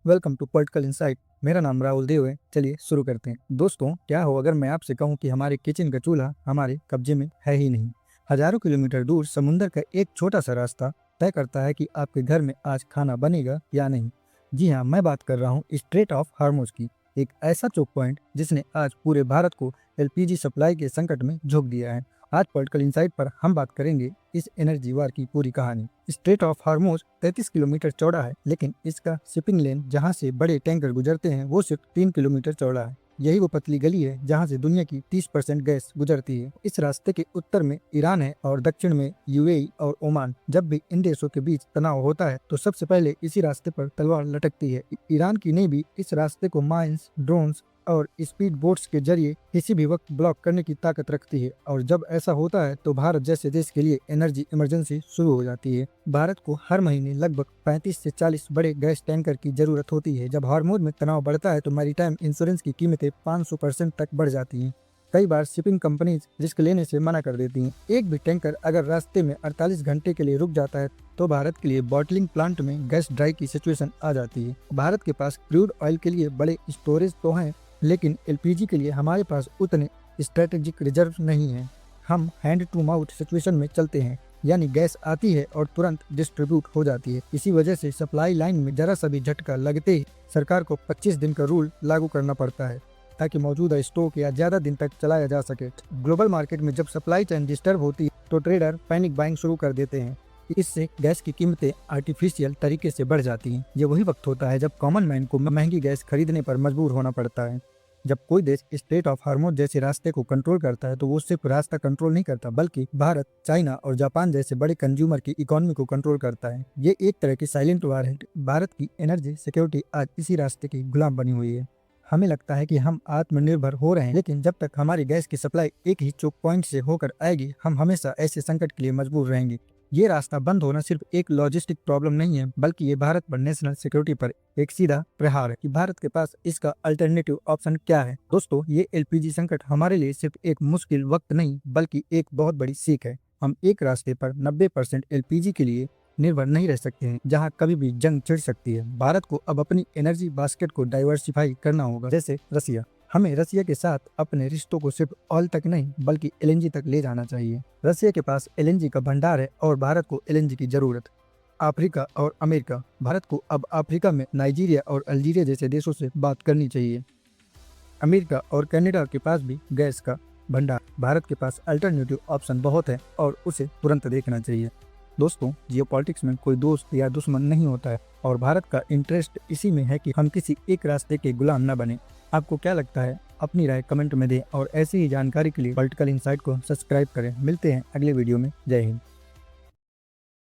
Welcome to political insight. मेरा नाम राहुल देव है। चलिए शुरू करते हैं। दोस्तों, क्या हो अगर मैं आपसे कहूं कि हमारे किचन का चूल्हा हमारे कब्जे में है ही नहीं। हजारों किलोमीटर दूर समुंदर का एक छोटा सा रास्ता तय करता है कि आपके घर में आज खाना बनेगा या नहीं। जी हाँ, मैं बात कर रहा हूँ स्ट्रेट ऑफ हार्मोज की। एक ऐसा चोक पॉइंट जिसने आज पूरे भारत को एलपीजी सप्लाई के संकट में झोंक दिया है। आज पॉलिटिकल इंसाइट पर हम बात करेंगे इस एनर्जी वार की पूरी कहानी। स्ट्रेट ऑफ हार्मोज 33 किलोमीटर चौड़ा है, लेकिन इसका शिपिंग लेन जहां से बड़े टैंकर गुजरते हैं वो सिर्फ 3 किलोमीटर चौड़ा है। यही वो पतली गली है जहां से दुनिया की 30% गैस गुजरती है। इस रास्ते के उत्तर में ईरान है और दक्षिण में यूएई और ओमान। जब भी इन देशों के बीच तनाव होता है तो सबसे पहले इसी रास्ते पर तलवार लटकती है। ईरान की नेवी इस रास्ते को माइंस, ड्रोन्स और स्पीड बोट्स के जरिए किसी भी वक्त ब्लॉक करने की ताकत रखती है। और जब ऐसा होता है तो भारत जैसे देश के लिए एनर्जी इमरजेंसी शुरू हो जाती है। भारत को हर महीने लगभग 35 से 40 बड़े गैस टैंकर की जरूरत होती है। जब हार्मोज में तनाव बढ़ता है तो मैरीटाइम इंश्योरेंस की कीमतें 500% तक बढ़ जाती हैं। कई बार शिपिंग कंपनीज रिस्क लेने से मना कर देती हैं। एक भी टैंकर अगर रास्ते में 48 घंटे के लिए रुक जाता है तो भारत के लिए बॉटलिंग प्लांट में गैस ड्राई की सिचुएशन आ जाती है। भारत के पास क्रूड ऑयल के लिए बड़े स्टोरेज तो हैं, लेकिन एलपीजी के लिए हमारे पास उतने स्ट्रेटेजिक रिजर्व नहीं है। हम हैंड टू माउथ सिचुएशन में चलते हैं, यानी गैस आती है और तुरंत डिस्ट्रीब्यूट हो जाती है। इसी वजह से सप्लाई लाइन में जरा सा भी झटका लगते ही सरकार को 25 दिन का रूल लागू करना पड़ता है ताकि मौजूदा स्टॉक या ज्यादा दिन तक चलाया जा सके। ग्लोबल मार्केट में जब सप्लाई चेन डिस्टर्ब होती है तो ट्रेडर पैनिक बाइंग शुरू कर देते हैं। इससे गैस की कीमतें आर्टिफिशियल तरीके से बढ़ जाती हैं। ये वही वक्त होता है जब कॉमन मैन को महंगी गैस खरीदने पर मजबूर होना पड़ता है। जब कोई देश स्ट्रेट ऑफ हार्मोज जैसे रास्ते को कंट्रोल करता है तो वो सिर्फ रास्ता कंट्रोल नहीं करता, बल्कि भारत, चाइना और जापान जैसे बड़े कंज्यूमर की इकोनॉमी को कंट्रोल करता है। ये एक तरह की साइलेंट वार है। भारत की एनर्जी सिक्योरिटी आज इसी रास्ते की गुलाम बनी हुई है। हमें लगता है कि हम आत्मनिर्भर हो रहे हैं, लेकिन जब तक हमारी गैस की सप्लाई एक ही चोक पॉइंट से होकर आएगी, हम हमेशा ऐसे संकट के लिए मजबूर रहेंगे। ये रास्ता बंद होना सिर्फ एक लॉजिस्टिक प्रॉब्लम नहीं है, बल्कि ये भारत पर नेशनल सिक्योरिटी पर एक सीधा प्रहार है कि भारत के पास इसका अल्टरनेटिव ऑप्शन क्या है। दोस्तों, ये एलपीजी संकट हमारे लिए सिर्फ एक मुश्किल वक्त नहीं, बल्कि एक बहुत बड़ी सीख है। हम एक रास्ते पर 90% एलपीजी के लिए निर्भर नहीं रह सकते हैं, जहां कभी भी जंग छिड़ सकती है। भारत को अब अपनी एनर्जी बास्केट को डाइवर्सिफाई करना होगा। जैसे रसिया, हमें रसिया के साथ अपने रिश्तों को सिर्फ ऑयल तक नहीं बल्कि एलएनजी तक ले जाना चाहिए। रसिया के पास एलएनजी का भंडार है और भारत को एलएनजी की जरूरत। अफ्रीका और अमेरिका, भारत को अब अफ्रीका में नाइजीरिया और अल्जीरिया जैसे देशों से बात करनी चाहिए। अमेरिका और कनाडा के पास भी गैस का भंडार। भारत के पास अल्टरनेटिव ऑप्शन बहुत है और उसे तुरंत देखना चाहिए। दोस्तों, जियोपॉलिटिक्स में कोई दोस्त या दुश्मन नहीं होता है और भारत का इंटरेस्ट इसी में है कि हम किसी एक रास्ते के गुलाम न बने। आपको क्या लगता है? अपनी राय कमेंट में दें और ऐसी ही जानकारी के लिए पॉलिटिकल इंसाइट को सब्सक्राइब करें। मिलते हैं अगले वीडियो में। जय हिंद।